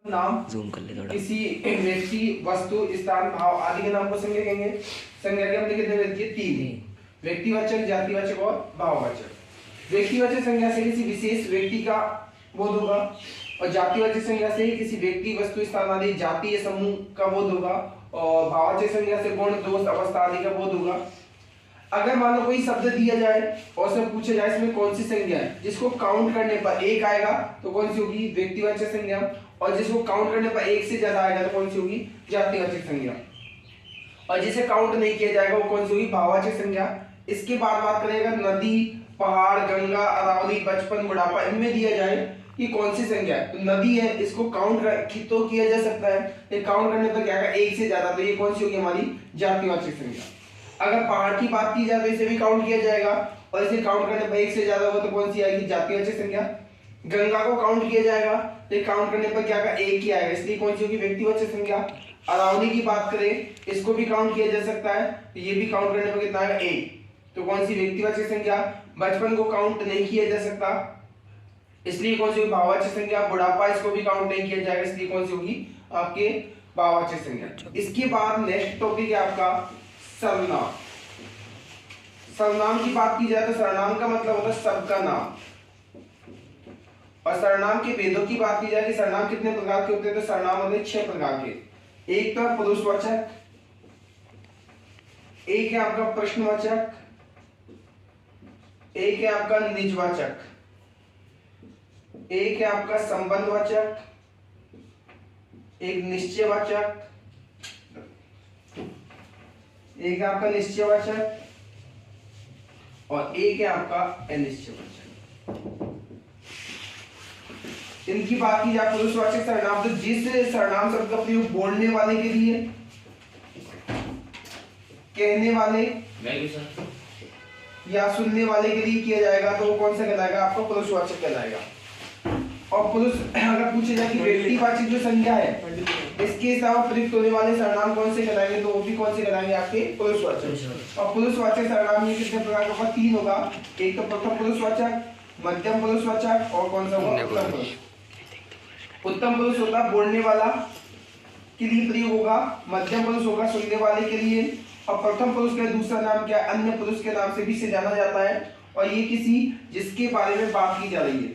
नाम जूम कर ले थोड़ा। किसी व्यक्ति, वस्तु, स्थान, भाव आदि के नाम को संज्ञा कहेंगे। संज्ञा के हमने कितने भेद किए? 3। व्यक्तिवाचक, जातिवाचक और भाववाचक। व्यक्तिवाचक संज्ञा से किसी विशेष व्यक्ति का बोध होगा और जातिवाचक संज्ञा से किसी व्यक्ति, वस्तु, स्थान आदि जातीय समूह का बोध होगा और भाववाचक संज्ञा से गुण, दोष, अवस्था आदि का बोध होगा। अगर मान लो कोई शब्द दिया जाए और उससे पूछा जाए इसमें कौन सी संज्ञा है, जिसको काउंट करने पर एक आएगा तो कौन सी होगी? व्यक्तिवाचक संज्ञा, और जिसको काउंट करने पर एक से ज्यादा आएगा तो कौन सी होगी? जातिवाचक संज्ञा, और जिसे काउंट नहीं किया जाएगा वो कौन सी होगी? भाववाचक संज्ञा। इसके बाद बात करेगा नदी, पहाड़, गंगा, अरावली, बचपन, बुढ़ापा, इनमें दिया जाए कि कौन सी संज्ञा है, तो नदी है, इसको काउंट तो किया जा सकता है, ये काउंट करने पर क्या आएगा? एक से ज्यादा, तो ये कौन सी होगी? हमारी जातिवाचक संज्ञा। अगर पहाड़ की बात की जाए तो इसे भी काउंट किया जाएगा और इसे काउंट करने पर एक से ज्यादा होगा तो कौन सी आएगी? जातिवाचक संज्ञा। गंगा को काउंट किया जाएगा तो काउंट करने पर क्या आएगा? एक ही आएगा, इसलिए कौन सी होगी? व्यक्तिवाचक संज्ञा। अरावली की बात करें, इसको भी काउंट किया जा सकता है तो ये भी काउंट करने पर कितना आएगा? एक, तो कौन सी? व्यक्तिवाचक संज्ञा। बचपन को काउंट नहीं किया जा सकता, इसलिए कौन सी होगी? भाववाचक संज्ञा। बुढ़ापा, इसको भी काउंट नहीं किया जाएगा, इसलिए कौन सी होगी? आपके भाववाचक संज्ञा। इसके बाद नेक्स्ट टॉपिक है आपका सर्वनाम। सर्वनाम की बात की जाए तो सर्वनाम का मतलब होता है सबका नाम, और सर्वनाम के भेदों की बात की जाए कि सर्वनाम कितने प्रकार के होते हैं, तो सर्वनाम होते हैं 6 प्रकार के। एक तो पुरुषवाचक, एक है आपका प्रश्नवाचक, एक है आपका निजवाचक, एक है आपका संबंधवाचक, एक निश्चयवाचक, एक है आपका निश्चयवाचक और एक है आपका अनिश्चयवाचक। इनकी बात की जाए पुरुषवाचक सर्वनाम, तो जिस सर्वनाम शब्द का प्रयोग बोलने वाले के लिए, कहने वाले या सुनने वाले के लिए किया जाएगा तो वो कौन सा कहलाएगा? आपका पुरुषवाचक कहलाएगा। और पुरुष अगर पूछे जाए कि व्यक्तिवाचक जो संज्ञा है इसके अलावा प्रयुक्त होने वाले सर्वनाम कौन से कहलाएंगे, तो वो भी कौन से कहलाएंगे? आपके पुरुषवाचक। और पुरुषवाचक सर्वनाम ये कितने प्रकार का होगा? 3 होगा। एक तो प्रथम पुरुषवाचक, मध्यम पुरुषवाचक और कौन सा होगा? उत्तम पुरुष। उत्तम पुरुष होगा बोलने वाला के लिए प्रयोग होगा, मध्यम पुरुष होगा सुनने वाले के लिए, और प्रथम पुरुष का दूसरा नाम क्या? अन्य पुरुष के नाम से भी इसे जाना जाता है। और ये किसी जिसके बारे में बात की जा रही है,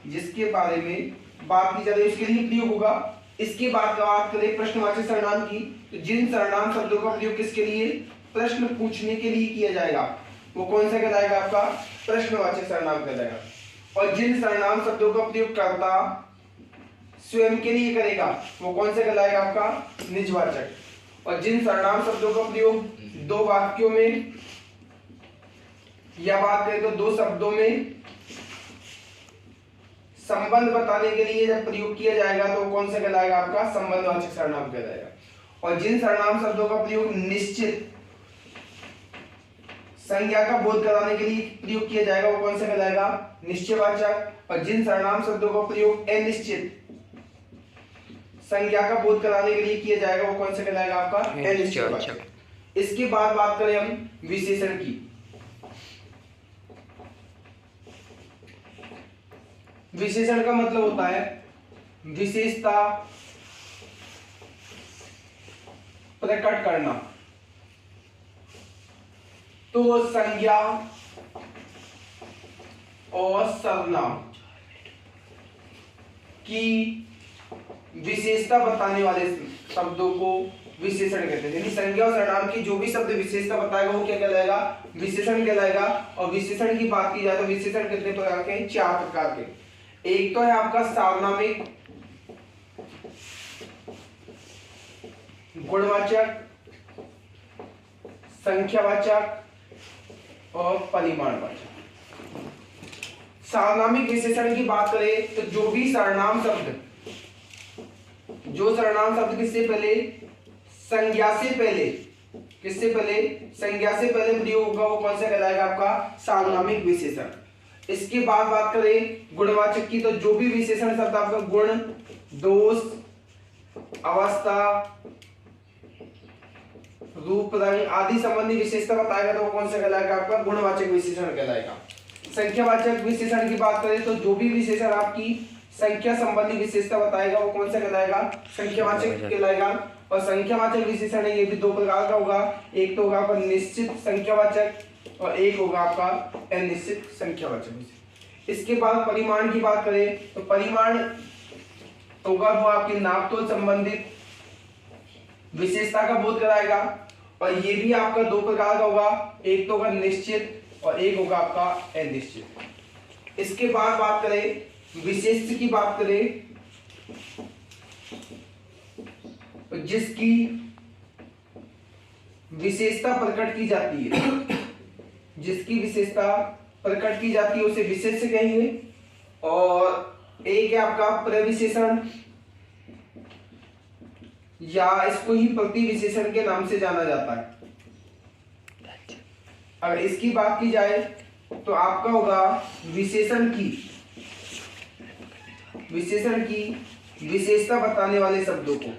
जिसके बारे में बात की जा रही है उसके लिए प्रयोग होगा। इसके बाद बात करें प्रश्नवाचक सर्वनाम की, तो जिन सर्वनाम शब्दों का प्रयोग किसके लिए? प्रश्न पूछने के लिए किया जाएगा, वो कौन सा कहलाएगा? आपका प्रश्नवाचक सर्वनाम कहलाएगा। और जिन सर्वनाम शब्दों का प्रयोग करता स्वयं के लिए करेगा वो कौन सा कहलाएगा? आपका निजवाचक। और जिन सर्वनाम शब्दों का प्रयोग 2 वाक्यों में या बात करें तो 2 शब्दों में संबंध बताने के लिए जब प्रयोग किया जाएगा तो कौन सा कहलाएगा? आपका संबंधवाचक सर्वनाम कहलाएगा। और जिन सर्वनाम शब्दों का प्रयोग निश्चित संज्ञा का बोध कराने के लिए प्रयोग किया जाएगा वो कौन सा कहलाएगा? निश्चयवाचक। और जिन सर्वनाम शब्दों का प्रयोग अनिश्चित संज्ञा का बोध कराने के लिए किया जाएगा वो कौन सा कहलाएगा? आपका अनिश्चयवाचक। इसके बाद बात करें हम विशेषण की। विशेषण का मतलब होता है विशेषता प्रकट करना। तो संज्ञा और सर्वनाम की विशेषता बताने वाले शब्दों को विशेषण कहते हैं। यानी संज्ञा और सर्वनाम की जो भी शब्द विशेषता बताएगा वो क्या कहलाएगा? विशेषण कहलाएगा। और विशेषण की बात की जाए तो विशेषण कितने प्रकार के हैं? 4 प्रकार के। एक तो है आपका सार्वनामिक, गुणवाचक, संख्यावाचक और परिमाणवाचक। सार्वनामिक विशेषण की बात करें तो जो भी सर्वनाम शब्द, जो सर्वनाम शब्द किससे पहले? संज्ञा से पहले, किससे पहले? संज्ञा से पहले प्रयोग होगा वो कौन सा कहलाएगा? आपका सार्वनामिक विशेषण। इसके बाद बात करें गुणवाचक की, तो जो भी विशेषण शब्द आपका गुण, दोष, अवस्था, रूप, रंग आदि संबंधी विशेषता बताएगा तो वो कौन सा कहलाएगा? आपका गुणवाचक विशेषण कहलाएगा। संख्यावाचक विशेषण की बात करें तो जो भी विशेषण आपकी संख्या संबंधी विशेषता बताएगा वो कौन सा कहलाएगा, संख्यावाचक कहलाएगा। और संख्यावाचक विशेषण है ये भी दो प्रकार का होगा, एक तो होगा आपका निश्चित संख्यावाचक और एक होगा आपका अनिश्चित संख्यावाचक। इसके बाद परिमाण की बात करें तो परिमाण होगा वो आपके नापतोल संबंधित विशेषता का बोध कराएगा और ये भी आपका दो प्रकार का होगा, एक तो होगा निश्चित और एक होगा आपका अनिश्चित। इसके बाद बात करें विशेष्ट की बात करें जिसकी विशेषता प्रकट की जाती है, जिसकी विशेषता प्रकट की जाती है उसे विशेष्य कहेंगे। और एक है आपका प्रविशेषण या इसको ही प्रतिविशेषण के नाम से जाना जाता है। अगर इसकी बात की जाए तो आपका होगा विशेषण की विशेषता बताने वाले शब्दों को,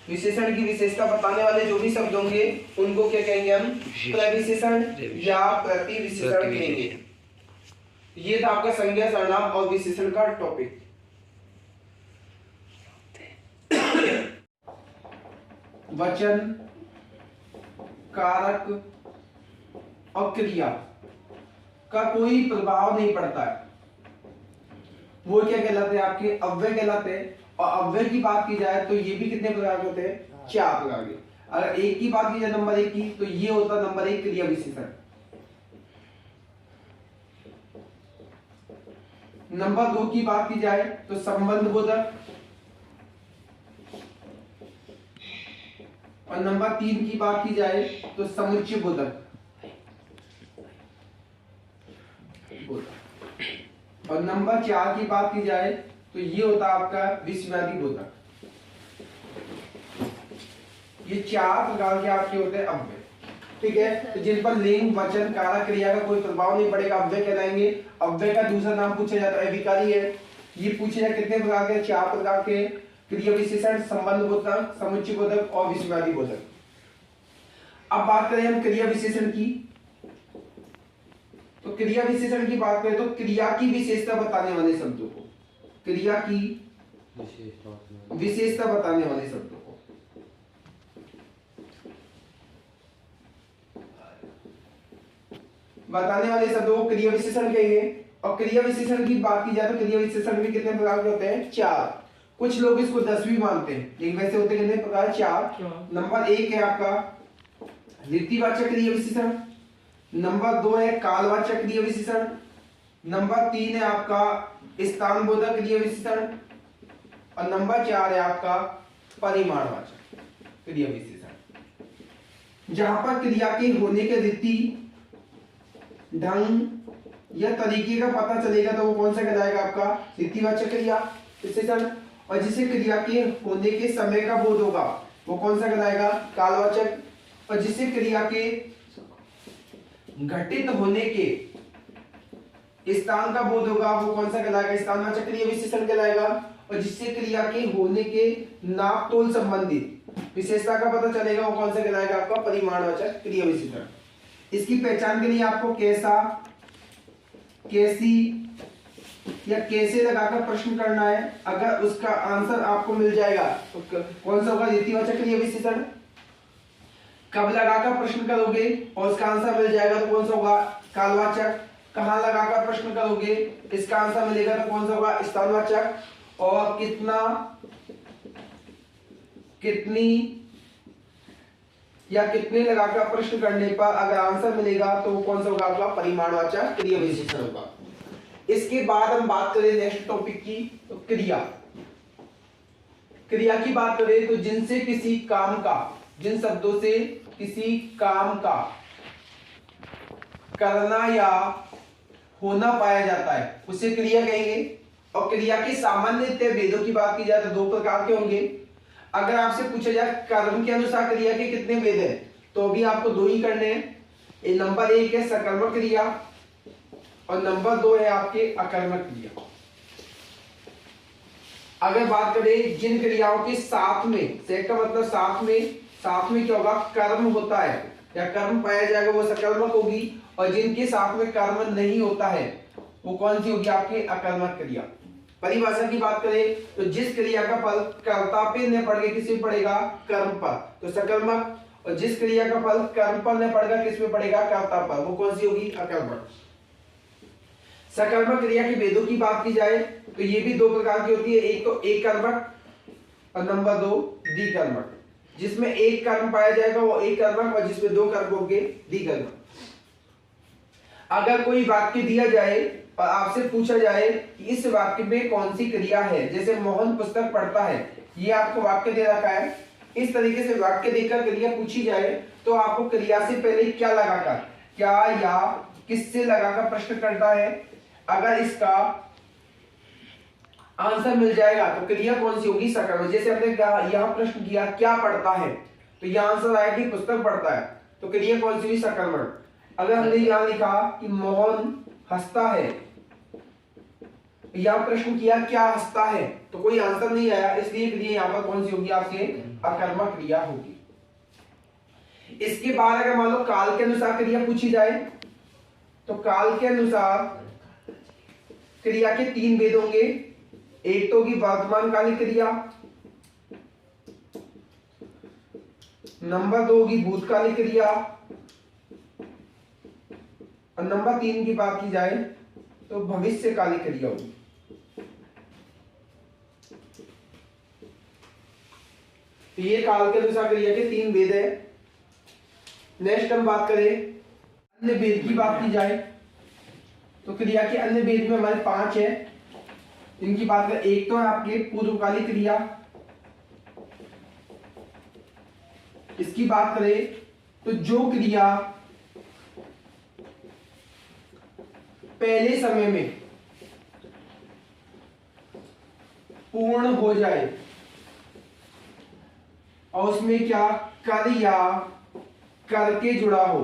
विशेषण की विशेषता बताने वाले जो भी शब्द होंगे उनको क्या कहेंगे हम, प्रविशेषण या प्रतिविशेषण कहेंगे। ये था आपका संज्ञा सर्वनाम और विशेषण का टॉपिक। वचन, कारक और क्रिया का कोई प्रभाव नहीं पड़ता है, वो क्या कहलाते हैं, आपके अव्यय कहलाते हैं। और अव्यय की बात की जाए तो ये भी कितने प्रकार के होते हैं, 4 प्रकार के। अगर एक की बात की जाए नंबर 1 की तो ये होता नंबर 1 क्रिया विशेषण। नंबर 2 की बात की जाए तो संबंध बोधक। और नंबर 3 की बात की जाए तो समुच्चय बोधक। और नंबर 4 की बात की जाए तो ये होता आपका विषमवादी बोधक। ये 4 प्रकार के आपके होते हैं अव्यय, ठीक है। तो जिन पर लिंग, वचन, कारक, क्रिया का कोई प्रभाव नहीं पड़ेगा अव्यय कहलाएंगे। अव्यय का दूसरा नाम पूछा जाता है अविकारी है। ये पूछे जाए कितने प्रकार के, 4 प्रकार के, क्रिया विशेषण, संबंध बोधक, समुच्चय बोधक और विषमवादी बोधक। अब बात करें हम क्रिया विशेषण की, तो क्रिया विशेषण की बात करें तो क्रिया की विशेषता बताने वाले शब्दों को, क्रिया की विशेषता बताने वाले शब्दों को बताने वाले शब्दों को क्रिया विशेषण कहेंगे। और क्रिया विशेषण की बात की जाए तो क्रिया विशेषण भी कितने प्रकार के होते हैं, 4। कुछ लोग इसको 10 भी मानते हैं, लेकिन वैसे होते कितने प्रकार, 4। नंबर 1 है आपका रीतिवाचक क्रिया विशेषण, नंबर 2 है कालवाचक क्रिया विशेषण, नंबर 3 है आपका स्थानबोधक क्रिया विशेषण और नंबर 4 है आपका परिमाणवाचक क्रिया विशेषण। जहां पर क्रिया के होने के रीति, ढंग या तरीके का पता चलेगा तो वो कौन सा कहलाएगा, आपका रीतिवाचक क्रिया विशेषण। और जिसे क्रिया के होने के समय का बोध होगा वो कौन सा कहलाएगा, कालवाचक। और जिसे क्रिया के घटित होने के स्थान का बोध होगा वो कौन सा कहलाएगा, स्थानवाचक क्रिया विशेषण कहलाएगा। और जिससे क्रिया के होने के नापतोल संबंधित विशेषता का पता चलेगा वो कौन सा कहलाएगा, आपका परिमाणवाचक क्रिया विशेषण। इसकी पहचान के लिए आपको कैसा, कैसी या कैसे लगाकर प्रश्न करना है। अगर उसका आंसर आपको मिल जाएगा तो कौन सा होगा, रीतिवाचक क्रिया विशेषण। कब लगाकर प्रश्न करोगे और उसका आंसर मिल जाएगा तो कौन सा होगा, कालवाचक। कहां लगाकर प्रश्न करोगे, इसका आंसर मिलेगा तो कौन सा होगा, स्थानवाचक। और कितना, कितनी या कितने लगाकर प्रश्न करने पर अगर आंसर मिलेगा तो वो कौन सा होगा, आपका परिमाणवाचक क्रिया विशेषण होगा। इसके बाद हम बात करें नेक्स्ट टॉपिक की, तो क्रिया। क्रिया की बात करें तो जिनसे किसी काम का, जिन शब्दों से किसी काम का करना या होना पाया जाता है उसे क्रिया कहेंगे। और क्रिया के सामान्य भेदों की बात की जाए तो 2 प्रकार के होंगे। अगर आपसे पूछा जाए कर्म के अनुसार क्रिया के कितने भेद हैं तो अभी आपको 2 ही करने हैं। नंबर 1 है सकर्मक क्रिया और नंबर 2 है आपके अकर्मक क्रिया। अगर बात करें जिन क्रियाओं के साथ में, से का मतलब साथ में क्या होगा, कर्म होता है या कर्म पाया जाएगा वो सकर्मक होगी। और जिनके साथ में कर्म नहीं होता है वो कौन सी होगी, आपकी अकर्मक क्रिया। परिभाषा की बात करें तो जिस क्रिया का फल कर्ता पे न पड़ के किस में पड़ेगा, कर्म पर, तो सकर्मक। और जिस क्रिया का फल कर्म पर न पड़ेगा किस में पड़ेगा, कर्ता पर, वो कौन सी होगी, अकर्मक। सकर्मक क्रिया के भेदों की बात की जाए तो ये भी दो प्रकार की होती है, एक तो एकर्मक और नंबर 2 द्विकर्मक। जिसमें एक कर्म पाया जाएगा वो एक कर्मक, और जिसमें दो कर्म होंगे द्विकर्मक। अगर कोई वाक्य दिया जाए और आपसे पूछा जाए कि इस वाक्य में कौन सी क्रिया है, जैसे मोहन पुस्तक पढ़ता है, ये आपको वाक्य दे रखा है, इस तरीके से वाक्य देकर क्रिया पूछी जाए तो आपको क्रिया से पहले क्या लगाकर, क्या या किससे लगाकर प्रश्न करना है। अगर इसका आंसर मिल जाएगा तो क्रिया कौन सी होगी, सकर्मक। जैसे हमने यहां प्रश्न किया क्या पढ़ता है, तो यह आंसर आया कि पुस्तक पढ़ता है, तो क्रिया कौन सी हुई, सकर्मक। अगर हमने यहां लिखा कि मोहन हंसता है, यह प्रश्न किया क्या हंसता है, तो कोई आंसर नहीं आया, इसलिए क्रिया यहां पर कौन सी होगी, आपके अकर्मक क्रिया होगी। इसके बाद अगर मान लो काल के अनुसार क्रिया पूछी जाए तो काल के अनुसार क्रिया के 3 भेद होंगे। एक तो होगी वर्तमान कालिक क्रिया, नंबर 2 होगी भूतकालिक क्रिया, और नंबर 3 की बात की जाए तो भविष्यकालिक क्रिया होगी। तो ये काल के अनुसार क्रिया के 3 भेद है। नेक्स्ट हम बात करें अन्य भेद की बात की जाए तो क्रिया के अन्य भेद में हमारे 5 है। इनकी बात करें, एक तो है आपके पूर्वकालिक क्रिया, इसकी बात करें तो जो क्रिया पहले समय में पूर्ण हो जाए और उसमें क्या कर या करके जुड़ा हो,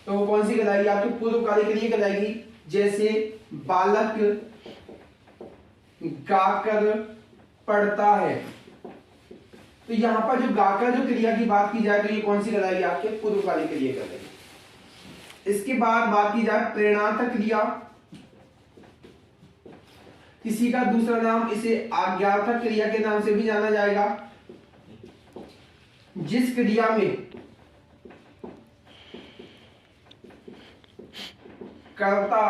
तो वो कौन सी कहलाएगी, आपकी पूर्वकालिक क्रिया कहलाएगी। जैसे बालक गाकर पढ़ता है, तो यहां पर जो गाकर जो क्रिया की बात की जाए तो ये कौन सी कहलाएगी, आपके पूर्वकालिक क्रिया कहलाएगी। इसके बाद बात की जाए प्रेरणार्थक क्रिया, किसी का दूसरा नाम इसे आज्ञार्थक क्रिया के नाम से भी जाना जाएगा। जिस क्रिया में कर्ता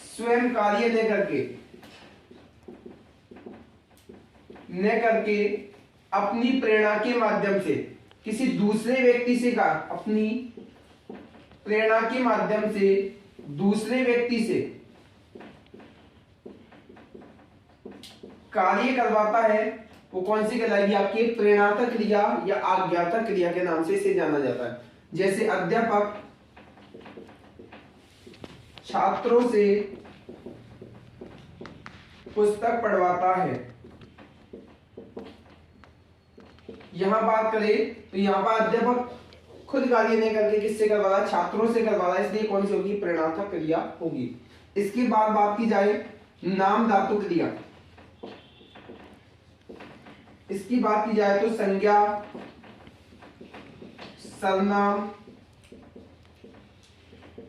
स्वयं कार्य न करके अपनी प्रेरणा के माध्यम से किसी दूसरे व्यक्ति से का अपनी प्रेरणा के माध्यम से दूसरे व्यक्ति से कार्य करवाता है, वो कौन सी कहलाएगी, आपकी प्रेरणार्थक क्रिया या आज्ञार्थक क्रिया के नाम से इसे जाना जाता है। जैसे अध्यापक छात्रों से पुस्तक पढ़वाता है। यहां बात करें तो यहां पर अध्यापक खुद कार्य नहीं करके किससे करवा रहा है, छात्रों से करवा रहा है, इसलिए कौन सी होगी, प्रेरणार्थक क्रिया होगी। इसके बाद बात की जाए नाम धातु क्रिया, इसकी बात की जाए तो संज्ञा, सर्वनाम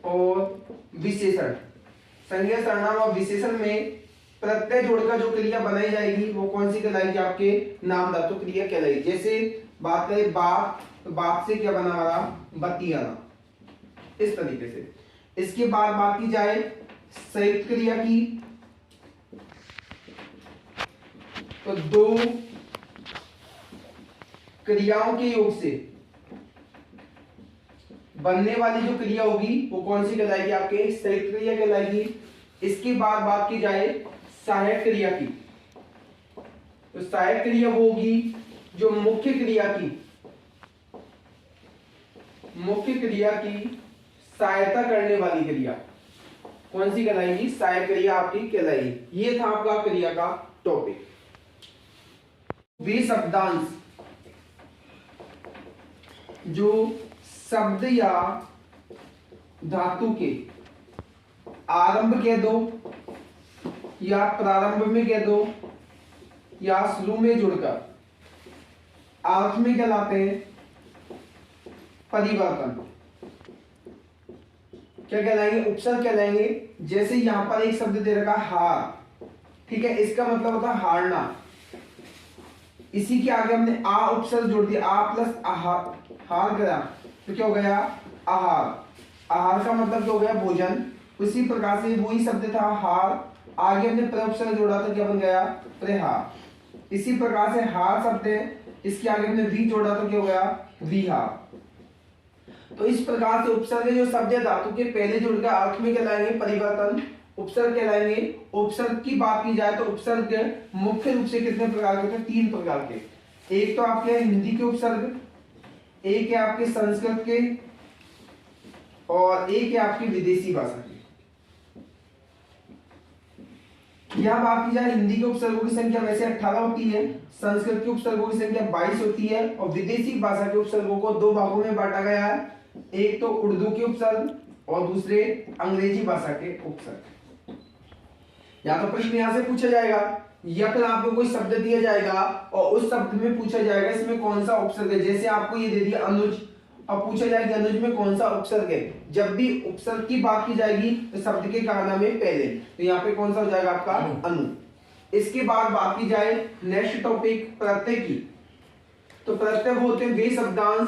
और विशेषण। संज्ञा, सर्वनाम और विशेषण में प्रत्यय जोड़कर जो क्रिया बनाई जाएगी वो कौन सी कहलाएगी, आपके नाम धातु क्रिया कहलाएगी। जैसे बात करें बाप, तो बाप से क्या बना रहा, बत्ती आना, इस तरीके से। इसके बाद बात की जाए संयुक्त क्रिया की, तो 2 क्रियाओं के योग से बनने वाली जो क्रिया होगी वो कौन सी कहलाएगी, आपके संयुक्त क्रिया कहलाएगी। इसके बाद बात की जाए सहायक क्रिया की, तो सहायक क्रिया वो होगी जो मुख्य क्रिया की सहायता करने वाली क्रिया, कौन सी कहलाएगी, सहायक क्रिया आपकी कहलाएगी। ये था आपका क्रिया का टॉपिक। वे शब्दांश जो शब्द या धातु के आरंभ कह दो या प्रारंभ में कह दो या शुरू में जुड़कर अर्थ में कहलाते हैं परिवर्तन। क्या कहलाएंगे, उपसर्ग कहलाएंगे। जैसे यहाँ पर एक शब्द दे रखा हार, ठीक है, इसका मतलब होता है हारना। इसी के आगे हमने आ उपसर्ग जोड़ दिया, आ प्लस आहार, हार गया तो क्या हो गया, आहार। आहार का मतलब क्या हो गया, भोजन। उसी प्रकार से वही शब्द था हार, आगे हमने प्र उपसर्ग जोड़ा तो क्या बन गया, प्रहार। इसी प्रकार से हार शब्द है, इसके आगे हमने वी जोड़ा तो क्या हो गया, विहार। तो इस प्रकार से उपसर्ग जो शब्द है धातु के पहले जुड़कर अर्थ में कहलाएंगे परिवर्तन, उपसर्ग कहलाएंगे। उपसर्ग की बात की जाए तो उपसर्ग मुख्य रूप से कितने प्रकार के होते हैं, 3 प्रकार के। एक तो आपके हिंदी के उपसर्ग, एक है आपके संस्कृत के, और एक है आपकी विदेशी भाषा की। यह बात की जाए हिंदी के उपसर्गों की संख्या वैसे 18 होती है, संस्कृत के उपसर्गों की संख्या 22 होती है, और विदेशी भाषा के उपसर्गों को 2 भागों में बांटा गया है, एक तो उर्दू के उपसर्ग और दूसरे अंग्रेजी भाषा के उपसर्ग। या तो प्रश्न यहां से पूछा जाएगा, या फिर आपको कोई शब्द दिया जाएगा और उस शब्द में पूछा जाएगा इसमें कौन सा उपसर्ग है। जैसे आपको ये दे दिया अनुज, अब पूछा जाएगा अनुज में कौन सा उपसर्ग है। जब भी उपसर्ग की बात की जाएगी तो शब्द के कारण में पहले, तो यहाँ पे कौन सा हो जाएगा आपका अनु। इसके बाद बात की जाए नेक्स्ट टॉपिक प्रत्यय की, तो प्रत्यय वो होते हैं वे शब्दांश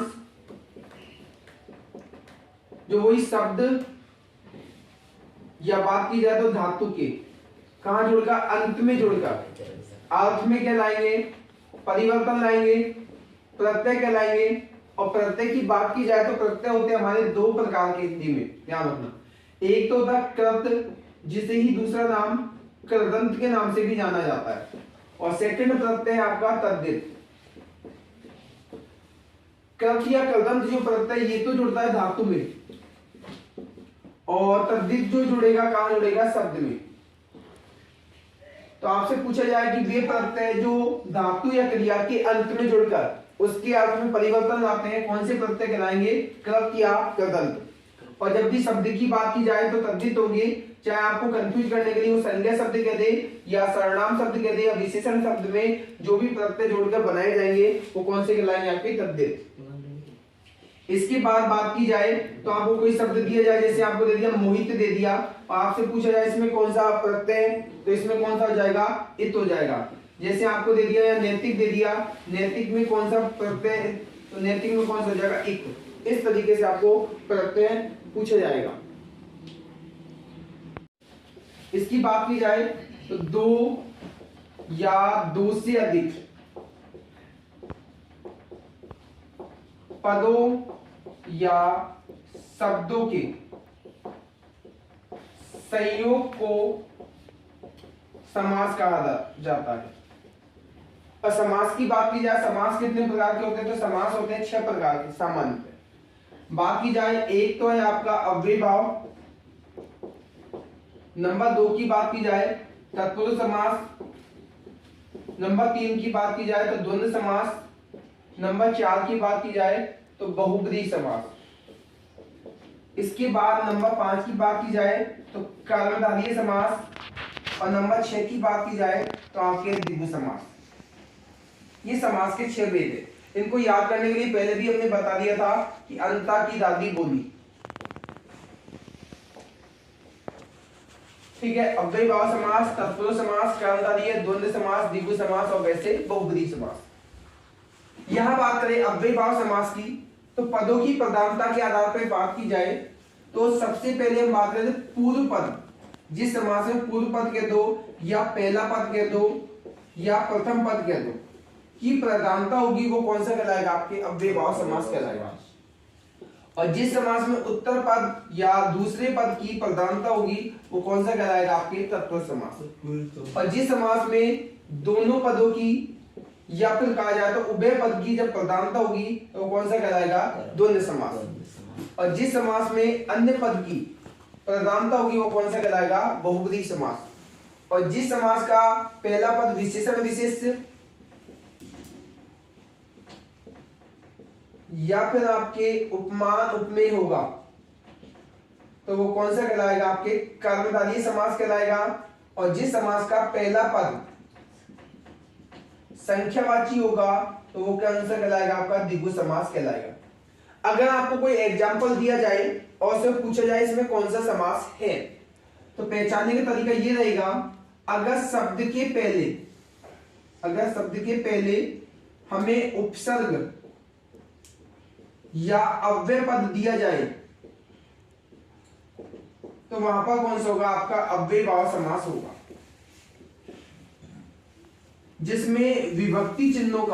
जो वही शब्द, या बात की जाए तो धातु के कहां जुड़कर, अंत में जुड़कर अर्थ में कहलाएंगे, परिवर्तन लाएंगे, प्रत्यय कहलाएंगे। और प्रत्यय की बात की जाए तो प्रत्यय होते हैं हमारे 2 प्रकार के हिंदी में, ध्यान रखना। एक तो होता है कृत, जिसे ही दूसरा नाम कृदंत के नाम से भी जाना जाता है, और सेकंड प्रत्यय है आपका तद्धित। कृत या कृदंत जो प्रत्यय ये तो जुड़ता है धातु में, और तद्धित जो जुड़ेगा कहां जुड़ेगा, शब्द में। तो आपसे पूछा जाए कि वे प्रत्यय जो धातु या क्रिया के अंत में जुड़कर उसके अर्थ में परिवर्तन लाते हैं, कौन से प्रत्यय कहलाएंगे, कृत या कृदंत। और जब भी शब्द की बात की जाए तो तद्धित होंगे, चाहे आपको कंफ्यूज करने के लिए वो संज्ञा शब्द कह दे या सर्वनाम शब्द कह दे या विशेषण शब्द में जो भी प्रत्यय जोड़कर बनाए जाएंगे वो कौन से कहलाएंगे, आपके तद्धित। इसके बाद बात की जाए तो आपको कोई शब्द दिया जाए, जैसे आपको दे दिया मोहित दे दिया, और आपसे पूछा जाए इसमें कौन सा प्रत्यय है, तो इसमें कौन सा हो जाएगा, इत हो जाएगा। जैसे आपको दे दिया या नैतिक दे दिया, नैतिक में कौन सा प्रत्यय, तो नैतिक में कौन सा हो जाएगा, इक। इस तरीके से आपको प्रत्यय पूछा जाएगा। इसकी बात की जाए तो 2 या 2 से अधिक पदों या शब्दों के संयोग को समास कहा जाता है। और समास की बात की जाए, समास कितने प्रकार के होते हैं, तो समास होते हैं 6 प्रकार के सामान्य। बात की जाए एक तो है आपका अव्ययीभाव, नंबर 2 की बात की जाए तत्पुरुष समास, नंबर 3 की बात की जाए तो द्वंद्व समास, नंबर 4 की बात की जाए तो बहुब्रीहि समास। इसके बाद नंबर 5 की बात की जाए तो कर्मधारय समास, और नंबर 6 की बात की जाए तो आपके द्विगु समास। ये समास के 6 भेद है। इनको याद करने के लिए पहले भी हमने बता दिया था कि अंता की दादी बोली, ठीक है। अव्ययीभाव समास, तत्पुरुष समास, कर्मधारय, द्वंद्व समास, द्विगु समास और वैसे बहुब्रीहि समास। यहां बात करें अव्ययीभाव समास की, तो पदों की प्रधानता के आधार पर बात की जाए तो सबसे पहले हम बात करें पूर्व पद। जिस समास में पूर्व पद कह दो या पहला पद कह दो या प्रथम पद कह दो की प्रधानता होगी वो कौन सा कहलाएगा, आपके अव्ययीभाव समास कहलाएगा। और जिस समास में उत्तर पद या दूसरे पद की प्रधानता होगी वो कौन सा कहलाएगा, आपके तत्पुरुष समास। और जिस समास में दोनों पदों की या फिर कहा जाए तो उभय पद की जब प्रधानता होगी तो वो कौन सा कहलाएगा, द्वंद्व समास। और जिस समास में अन्य पद की प्रधानता होगी वो कौन सा कहलाएगा, बहुब्रीहि समास। और जिस समास का पहला पद विशेषण विशेष या फिर आपके उपमान उपमेय होगा तो वो कौन सा कहलाएगा, आपके कर्मधारय समास कहलाएगा। और जिस समास का पहला पद संख्यावाची होगा तो वो कौन सा कहलाएगा, आपका द्विगु समास कहलाएगा। अगर आपको कोई एग्जाम्पल दिया जाए और उससे पूछा जाए इसमें कौन सा समास है, तो पहचानने का तरीका ये रहेगा, अगर शब्द के पहले हमें उपसर्ग या अव्यय पद दिया जाए तो वहां पर कौन सा होगा, आपका अव्यय भाव समास होगा, जिसमें विभक्ति चिन्हों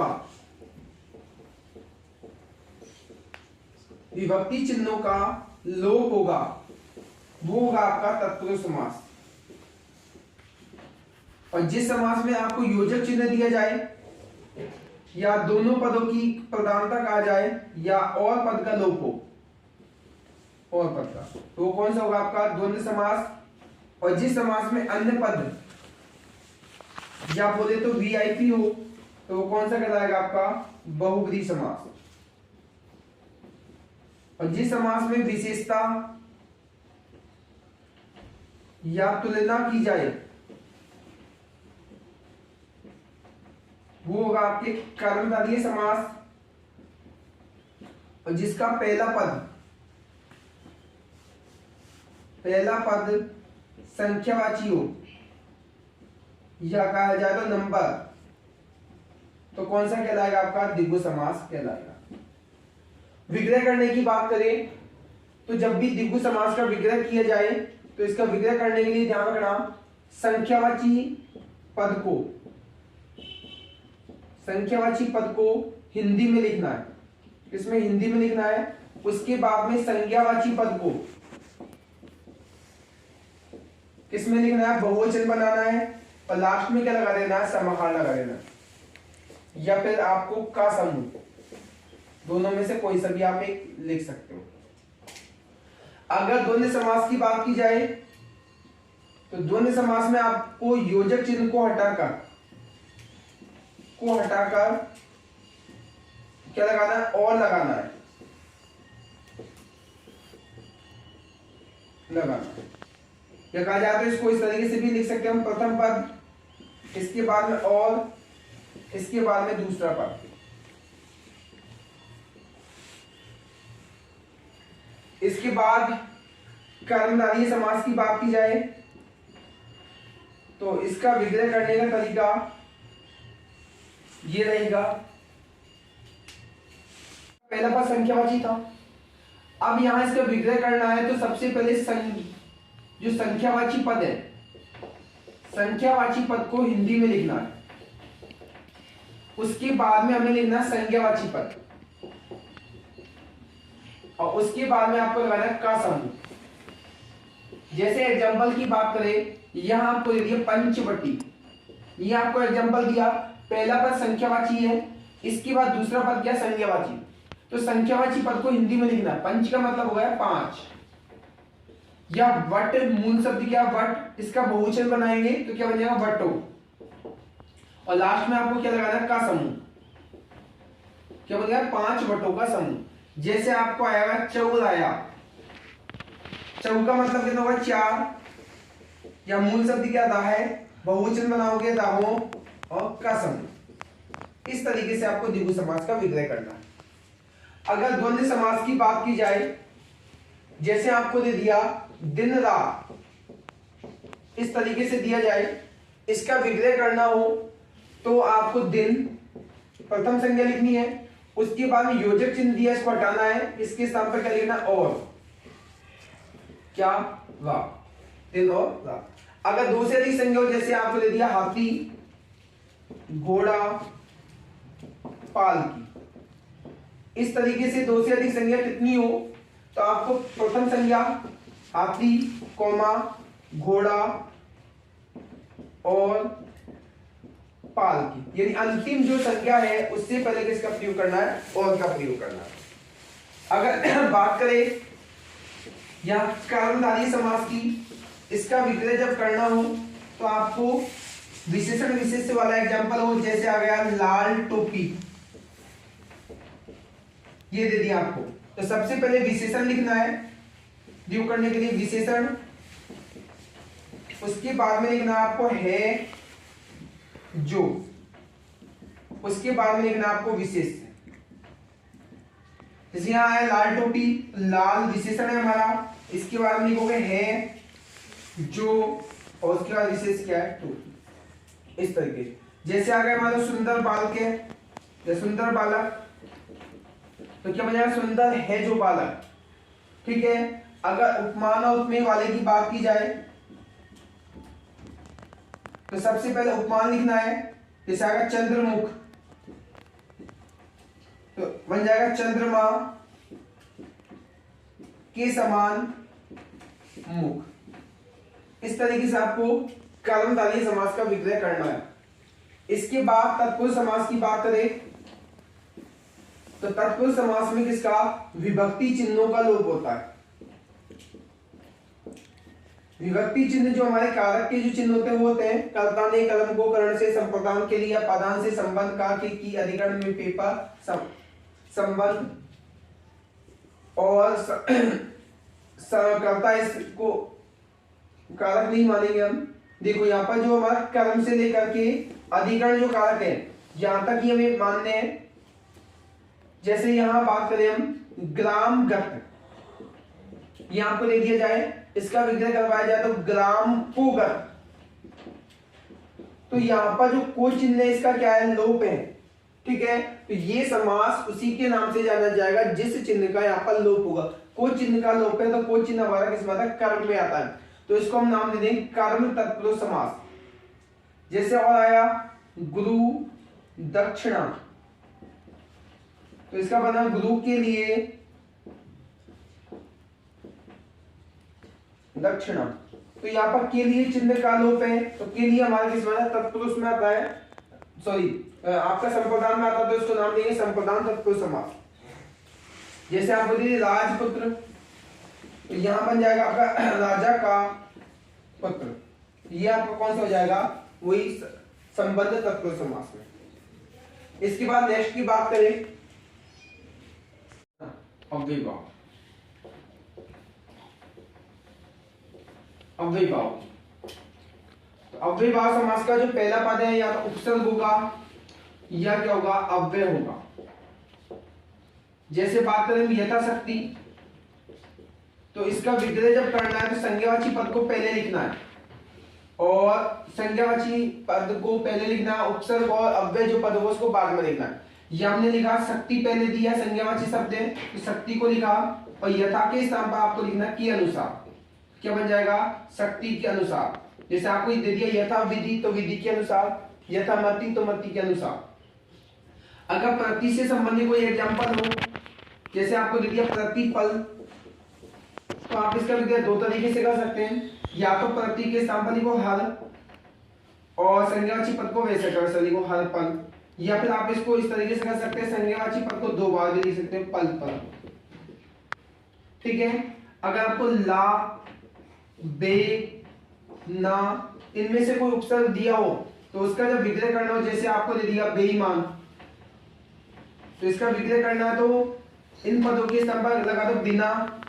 का लोप होगा, वो होगा आपका तत्पुरुष समास। और जिस समास में आपको योजक चिन्ह दिया जाए या दोनों पदों की प्रधानता कहा जाए या और पद का लोप हो, और पद का, तो वो कौन सा होगा आपका द्वंद्व समास। और जिस समास में अन्य पद या बोले तो वीआईपी हो, तो वो कौन सा कहलाएगा, आपका बहुब्रीहि समास। और जिस समास में विशेषता या तुलना की जाए वो होगा आपके कर्मधारय समास। और जिसका पहला पद संख्यावाची हो या कहा जाए तो नंबर, तो कौन सा कहलाएगा, आपका द्विगु समास कहलाएगा। विग्रह करने की बात करें तो जब भी द्विगु समास का विग्रह किया जाए तो इसका विग्रह करने के लिए ध्यान रखना, संख्यावाची पद को हिंदी में लिखना है। इसमें हिंदी में लिखना है। उसके बाद में संज्ञावाची पद को किसमें लिखना है, बहुवचन बनाना है। और लास्ट में क्या लगा देना है, समाहार लगा देना, या फिर आपको का समूह, दोनों में से कोई सा भी आप एक लिख सकते हो। अगर द्वंद्व समास की बात की जाए तो द्वंद्व समास में आपको योजक चिन्ह को हटाकर क्या लगाना है, और लगाना है, या कहा जाए तो इसको इस तरीके से भी लिख सकते हैं हम, प्रथम पद, इसके बाद में और, इसके बाद में दूसरा पद। इसके बाद कर्मधारय समास की बात की जाए तो इसका विग्रह करने का तरीका ये रहेगा, पहला पद संख्यावाची था, अब यहां इसका विग्रह करना है तो सबसे पहले जो संख्यावाची पद है, संख्यावाची पद को हिंदी में लिखना है। उसके बाद में हमें लिखना है संज्ञावाची पद, और उसके बाद में आपको लगाना है का समूह। जैसे एग्जांपल की बात करें, यहां आपको दे दिया पंचवटी, ये आपको एग्जांपल दिया, पहला पद संख्यावाची है, इसके बाद दूसरा पद क्या, संज्ञावाची। तो संख्यावाची पद को हिंदी में लिखना, पंच का मतलब हो गया 5, या वट, मूल शब्द क्या वट, इसका बहुवचन बनाएंगे तो क्या बन जाएगा, वटो। और लास्ट में आपको क्या लगाना है, का समूह, क्या बन गया, 5 वटों का समूह। जैसे आपको आएगा चौराया, चौ का मतलब कितना होगा, 4, या मूल शब्द क्या दा है, बहुवचन बनाओगे दाहों, और का समूह। इस तरीके से आपको द्विगु समास का विग्रह करना है। अगर द्वंद्व समास की बात की जाए, जैसे आपको दे दिया दिन रात, इस तरीके से दिया जाए, इसका विग्रह करना हो तो आपको दिन प्रथम संज्ञा लिखनी है, उसके बाद में योजक चिन्ह दिया, इसको हटाना है, इसके स्थान पर क्या लिखना, और क्या, वाह, दिन और रात। अगर दो से अधिक संज्ञा हो, जैसे आपको दे दिया हाथी, घोड़ा, पालकी, इस तरीके से दो से अधिक संज्ञा कितनी हो तो आपको प्रथम संज्ञा हाथी, कौमा, घोड़ा और पालकी, यानी अंतिम जो संज्ञा है उससे पहले किसका प्रयोग करना है, और का प्रयोग करना है। अगर बात करें यहां कर्मधारय समास की, इसका विग्रह जब करना हो तो आपको विशेषण विशेष वाला एग्जांपल हो, जैसे आ गया लाल टोपी, ये दे दिया आपको, तो सबसे पहले विशेषण लिखना है, प्रयोग करने के लिए विशेषण, उसके बाद में लिखना आपको है जो, उसके बाद में लिखना आपको विशेष। जैसे यहाँ है लाल टोपी, लाल विशेषण है हमारा, इसके बाद में लिखोगे है जो, और उसके बाद विशेष क्या है टोपी, इस तरीके। जैसे आ गया हमारा सुंदर बालक है, सुंदर बालक, तो क्या बन जाएगा सुंदर है जो बालक। ठीक है, अगर उपमान और उपमेय वाले की बात की जाए तो सबसे पहले उपमान लिखना है, जैसे आएगा चंद्रमुख, तो बन जाएगा चंद्रमा के समान मुख। इस तरीके से आपको कर्मधारय समास का विग्रह करना है। इसके बाद तत्पुरुष समास की बात करें तो तत्पुरुष समास में किसका, विभक्ति चिन्हों का लोप होता है। विभक्ति चिन्ह जो हमारे कारक के जो चिन्ह होते हैं वो होते हैं कर्ता ने कलम को करण से संप्रदान के लिए या पदान से संबंध का की अधिकरण में पेपर संबंध, और कर्ता इसको कारक नहीं मानेंगे हम। देखो यहाँ पर जो हमारा कर्म से लेकर के अधिकरण जो कारक है यहां तक ही हमें मानने हैं। जैसे यहां बात करें हम ग्राम गत, यहां पर ले दिया जाए, इसका विग्रह करवाया जाए तो ग्राम को गत, तो यहां पर जो को चिन्ह है इसका क्या है, लोप है। ठीक है, तो ये समास उसी के नाम से जाना जाएगा जिस चिन्ह का यहाँ पर लोप होगा। को चिन्ह का लोप है तो को चिन्ह हमारा किस में आता है, कर्म में आता है, तो इसको हम नाम दे देंगे कर्म तत्पुरुष समास। जैसे और आया गुरु दक्षिणा, तो इसका बना गुरु के लिए दक्षिणा, तो यहाँ पर के लिए चिन्ह का लोप है, तो के लिए हमारा किस में तत्पुरुष में आता है, सॉरी आपका संप्रदान में आता है, तो इसको नाम देंगे संप्रदान तत्पुरुष समास। जैसे आप बोलिए राजपुत्र, तो यहां बन जाएगा आपका राजा का पुत्र, ये आपका कौन सा हो जाएगा, वही संबंध तत्पुरुष समास में। इसके बाद नेक्स्ट की बात करें अव्ययभाव। अव्ययभाव, तो अव्ययभाव समास का जो पहला पद है या तो उपसर्ग होगा या क्या होगा, अव्यय होगा। जैसे बात करें यथाशक्ति, तो इसका विग्रह जब करना है तो संज्ञावाची पद को पहले लिखना है, और संज्ञावाची पद को पहले लिखना है, उपसर्ग और अव्यय जो पद हो उसको बाद में लिखना है। ये हमने लिखा शक्ति पहले दिया, संज्ञावाची शब्द है तो शक्ति को लिखा, और यथा के स्थान पर आपको लिखना के अनुसार, क्या बन जाएगा, शक्ति के अनुसार। जैसे आपको दे दिया यथा विधि, तो विधि के अनुसार, यथा मति तो मति के अनुसार। अगर प्रति से संबंधित कोई एग्जाम्पल हो, जैसे आपको दे दिया प्रतिपल, तो आप इसका विग्रह दो तरीके से कर सकते हैं, या तो प्रति के स्थान पर लिखो हर, और संज्ञावाची पद को वैसे कर सकते लिखो हर पल, या फिर आप इसको इस तरीके से कर सकते हैं, संज्ञावाची पद को दो बार भी लिख सकते हैं, पल पल। ठीक है, अगर आपको ला, बे, ना, इनमें से कोई उपसर्ग दिया हो तो उसका जब विग्रह करना हो, जैसे आपको दे दिया बेईमान, तो इसका विग्रह करना है तो इन पदों के स्थान पर लगा दो बिना,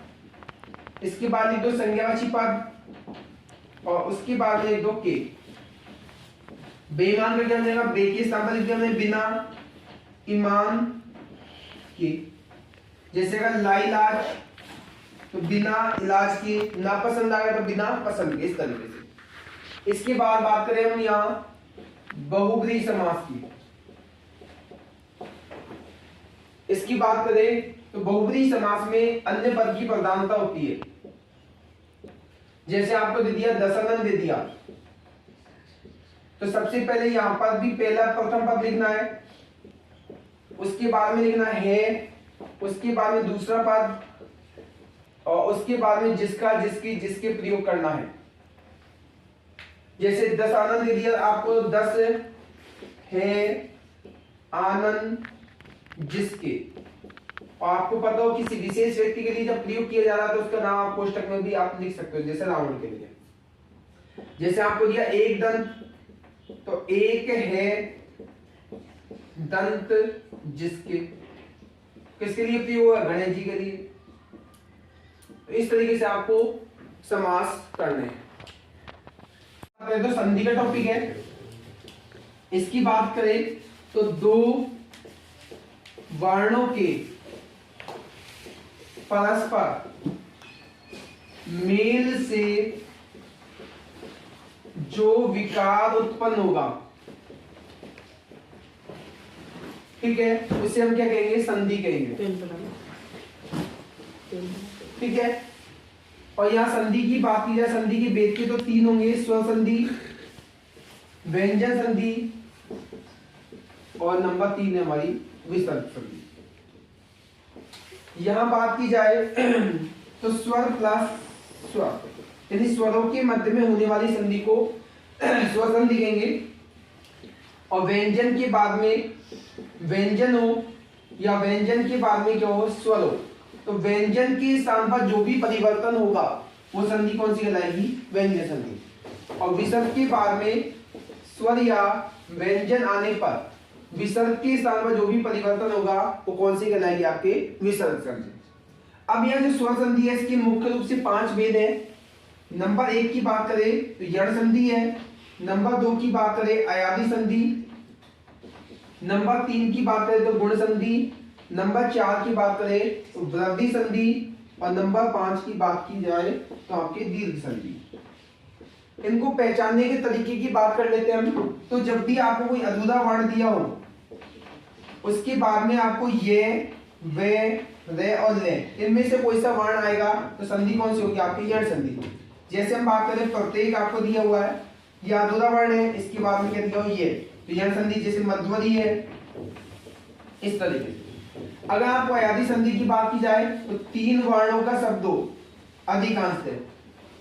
इसके बाद लिख दो संज्ञावाची पद, और उसके बाद लिख दो के। बेईमान का क्या मिलेगा, बे के स्थान पर लिख दिया हमने बिना, ईमान के। जैसे अगर लाइलाज, तो बिना इलाज के, ना पसंद आ गया तो बिना पसंद के, इस तरीके से। इसके बाद बात करें हम यहाँ बहुब्रीहि समास की। इसकी बात करें तो बहुब्रीहि समास में अन्य पद की प्रधानता होती है। जैसे आपको दे दिया दशानन दे दिया, तो सबसे पहले यहां पर भी पहला प्रथम पद लिखना है, उसके बाद में लिखना है, उसके बाद में दूसरा पद, और उसके बाद में जिसका जिसकी जिसके प्रयोग करना है। जैसे दशानन दे दिया आपको, दस है आनंद जिसके, और आपको पता हो किसी विशेष व्यक्ति के लिए जब प्रयोग किया जा रहा है तो उसका नाम आप कोष्टक में भी आप लिख सकते हो, जैसे रावण के लिए। जैसे आपको दिया एक दंत, तो एक है दंत जिसके, किसके लिए प्रयोग है, गणेश जी के लिए। तो इस तरीके से आपको समास करने हैं। तो संधि का टॉपिक है, इसकी बात करें तो दो वर्णों के परस्पर मेल से जो विकार उत्पन्न होगा, ठीक है, उसे हम क्या कहेंगे, संधि कहेंगे, ठीक है। और यहाँ संधि की बात की जाए, संधि के भेद के तो तीन होंगे, स्वर संधि, व्यंजन संधि और नंबर 3 है हमारी विसर्ग संधि। यहां बात की जाए तो स्वर प्लस स्वर, यानी स्वरों के मध्य में होने वाली संधि को स्वर संधि कहेंगे। और व्यंजन के बाद में व्यंजन हो या व्यंजन के बाद में क्या हो, स्वर हो, तो व्यंजन के स्थान पर जो भी परिवर्तन होगा वो संधि कौन सी कहलाएगी, व्यंजन संधि। और विसर्ग के बाद में स्वर या व्यंजन आने पर विसर्ग के स्थान पर जो भी परिवर्तन होगा वो कौन सी कहलाएगी, आपके विसर्ग संधि। अब यह जो स्वर संधि है इसके मुख्य रूप से 5 भेद है। नंबर 1 की बात करें तो यण संधि है, नंबर 2 की बात करें अयादि संधि, नंबर 3 की बात करें तो गुण संधि, नंबर 4 की बात करें तो वृद्धि संधि और नंबर 5 की बात की जाए तो आपके दीर्घ संधि। इनको पहचानने के तरीके की बात कर लेते हैं हम। तो जब भी आपको कोई अधूरा वर्ण दिया हो उसके बाद में आपको ये, वे, रे और ले, इनमें से कोई सा वर्ण आएगा तो संधि कौन सी होगी, आपकी यण संधि। जैसे हम बात करें प्रत्येक आपको दिया हुआ है, यह अधूरा वर्ण है, इसके बाद में क्या दिया हो, ये, तो यण संधि। जैसे मध्वरी है, इस तरीके से। अगर आपको अयादि संधि की बात की जाए तो 3 वर्णों का शब्द हो अधिकांश है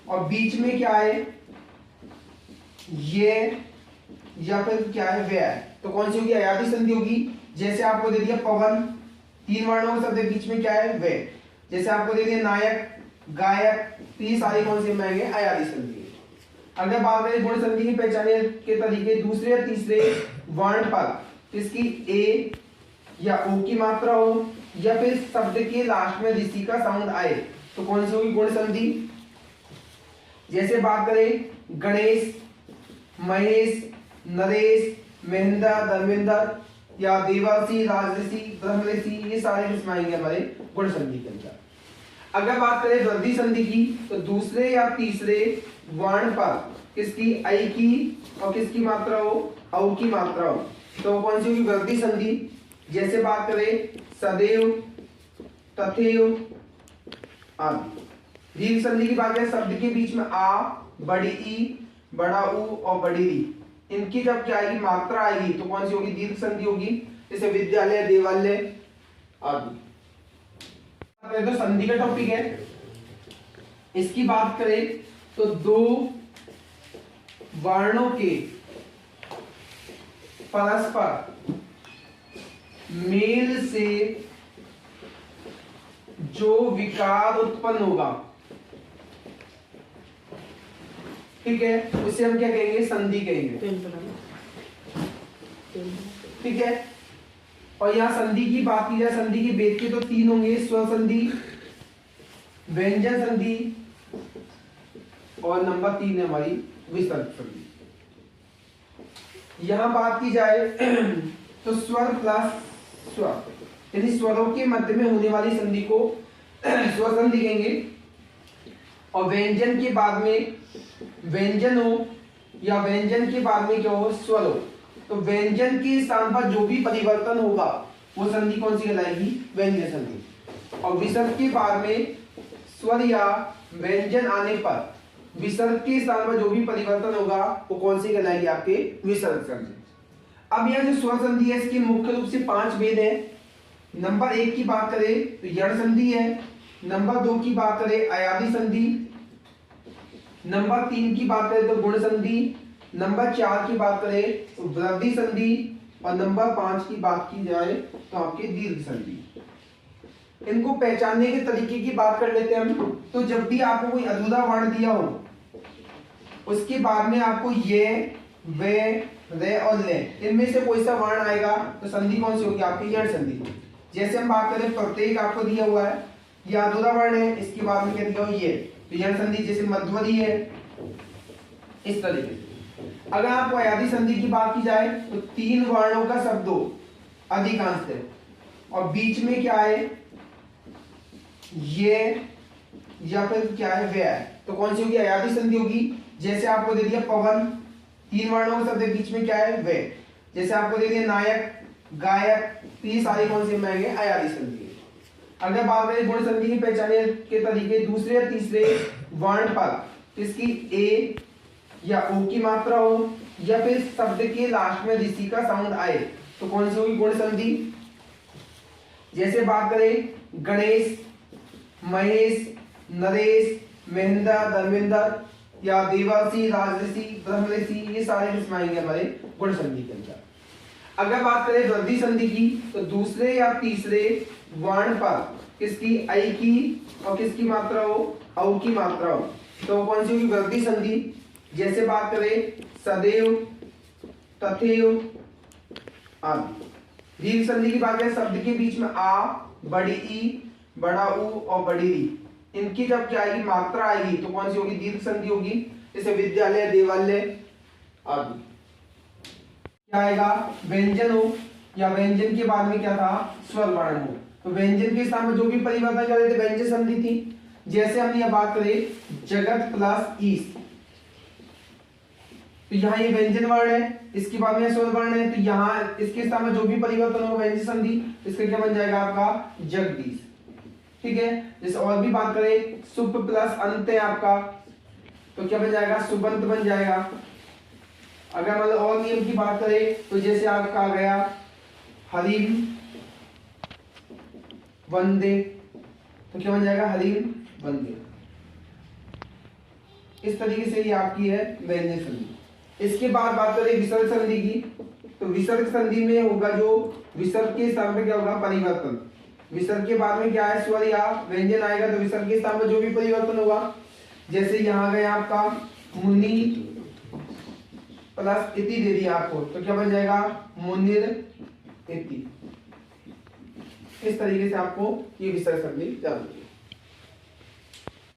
और बीच में क्या है, ये या फिर क्या है, वे है, तो कौन सी होगी, अयादि संधि होगी। जैसे आपको दे दिया पवन, 3 वर्णों का शब्द है, बीच में क्या है, वे। जैसे आपको दे दिया नायक, गायक, तो ये सारे कौन से आएंगे, अयादि संधि। अगर बात करें गुण संधि की पहचाने के तरीके, दूसरे या तीसरे वर्ण पर इसकी ए या ओ की मात्रा हो या फिर शब्द के लास्ट में ऋषि का साउंड आए तो कौन सी होगी, गुण संधि। जैसे बात करें गणेश, महेश, नरेश, महेंद्र, धर्मेंद्र या देवर्षि, राजऋषि, ब्रह्मऋषि, ये सारे किसमें आएंगे, हमारे गुण संधि के अंदर। अगर बात करें वृद्धि संधि की तो दूसरे या तीसरे वर्ण पर किसकी, ऐ की और किसकी मात्रा हो, औ की मात्रा हो, तो कौन सी होगी, वृद्धि संधि। जैसे बात करें सदैव, तथैव आदि। दीर्घ संधि की बात करें, शब्द के बीच में आ, बड़ी ई, बड़ा ऊ और बड़ी री, इनकी जब क्या आएगी, मात्रा आएगी तो कौन सी होगी, दीर्घ संधि होगी। जैसे विद्यालय, देवालय आदि। तो संधि का टॉपिक है, इसकी बात करें तो 2 वर्णों के परस्पर मेल से जो विकार उत्पन्न होगा, ठीक है, उसे हम क्या कहेंगे, संधि कहेंगे, ठीक है। और यहाँ संधि की बात की जाए, संधि के भेद के तो 3 होंगे, स्वर संधि, व्यंजन संधि और नंबर 3 है हमारी विसर्ग संधि। यहां बात की जाए तो स्वर प्लस स्वर, यानी स्वरों के मध्य में होने वाली संधि को स्वर संधि कहेंगे। और व्यंजन के बाद में व्यंजन हो या व्यंजन के बाद में क्या हो, स्वर हो, तो व्यंजन के स्थान पर जो भी परिवर्तन होगा वो संधि कौन सी कहलाएगी, व्यंजन संधि। और विसर्ग के बाद में स्वर या व्यंजन आने पर विसर्ग के स्थान पर जो भी परिवर्तन होगा वो कौन सी कहलाएगी, आपके विसर्ग संधि। अब यह जो स्वर संधि है इसके मुख्य रूप से 5 भेद है। नंबर 1 की बात करें तो यण संधि है, नंबर 2 की बात करें अयादि संधि, नंबर 3 की बात करें तो गुण संधि, नंबर 4 की बात करें तो वृद्धि संधि और नंबर 5 की बात की जाए तो आपके दीर्घ संधि। इनको पहचानने के तरीके की बात कर लेते हैं हम। तो जब भी आपको कोई अधूरा वर्ण दिया हो उसके बाद में आपको ये, वे, रे और ले, इनमें से कोई सा वर्ण आएगा तो संधि कौन सी होगी, आपकी यण संधि। जैसे हम बात करें प्रत्येक आपको दिया हुआ है, यह अधूरा वर्ण है, इसके बाद में क्या दिया हो, ये, तो यण संधि। जैसे मध्वरी है, इस तरीके से। अगर आपको अयादि संधि की बात की जाए तो 3 वर्णों का शब्द हो अधिकांश है और बीच में क्या है, ये या फिर क्या है वे। तो कौन सी होगी अयादी संधि होगी। जैसे आपको दे दिया पवन, 3 वर्णों के शब्द के बीच में क्या है वे। जैसे आपको दे दिया नायक, गायक, तो ये सारी कौन सी मानेंगे अयादी संधि। अगर बात करें गुण संधि की पहचाने के तरीके, दूसरे या तीसरे वर्ण पर इसकी ए या ओ की मात्रा हो या फिर शब्द के लास्ट में ऋषि का साउंड आए तो कौन सी होगी गुण संधि। जैसे बात करें गणेश, महेश, नरेश, महेंद्र, धर्मेंद्र या देवर्षि, राजऋषि, ब्रह्मऋषि, ये सारे किसमें आएंगे हमारे गुण संधि के अंदर। अगर बात करें वृद्धि संधि की तो दूसरे या तीसरे वर्ण पर किसकी आई की और किसकी मात्रा हो औ की मात्रा हो तो कौन सी होगी वृद्धि संधि। जैसे बात करें सदैव, तथैव आदि। दीर्घ संधि की बात करें शब्द के बीच में आ, बड़ी ई, बड़ा ऊ और बड़ी री, इनकी जब क्या आएगी मात्रा आएगी तो कौन सी होगी दीर्घ संधि होगी। जैसे विद्यालय, देवालय आदि। क्या आएगा व्यंजन हो या व्यंजन के बाद में क्या था स्वर वर्ण हो तो व्यंजन के स्थान में जो भी परिवर्तन कर रहे थे व्यंजन संधि थी। जैसे हम यह बात करें जगत प्लस ईस तो यहाँ ये व्यंजन वर्ण है, इसके बाद में स्वर वर्ण है तो यहाँ इसके स्थान में जो भी परिवर्तन होगा व्यंजन संधि, इसका क्या बन जाएगा आपका जगदीश। ठीक है। जैसे और भी बात करें सुप प्लस अंत है आपका तो क्या बन जाएगा सुबंत बन जाएगा। अगर मतलब और नियम की बात करें तो जैसे आपका आ गया हरिम वंदे तो क्या बन जाएगा हरिम वंदे। इस तरीके से ये आपकी है व्यंजन संधि। इसके बाद बात करें विसर्ग संधि की तो विसर्ग संधि में होगा जो विसर्ग के स्थान पे क्या होगा परिवर्तन। विसर्ग के बाद में क्या है स्वर या व्यंजन आएगा तो विसर्ग के स्थान पर जो भी परिवर्तन होगा। जैसे यहाँ गया आपका मुनि प्लस इति दे दिया आपको तो क्या बन जाएगा मुनिर इति। इस तरीके से आपको ये विसर्ग संधि जानी है।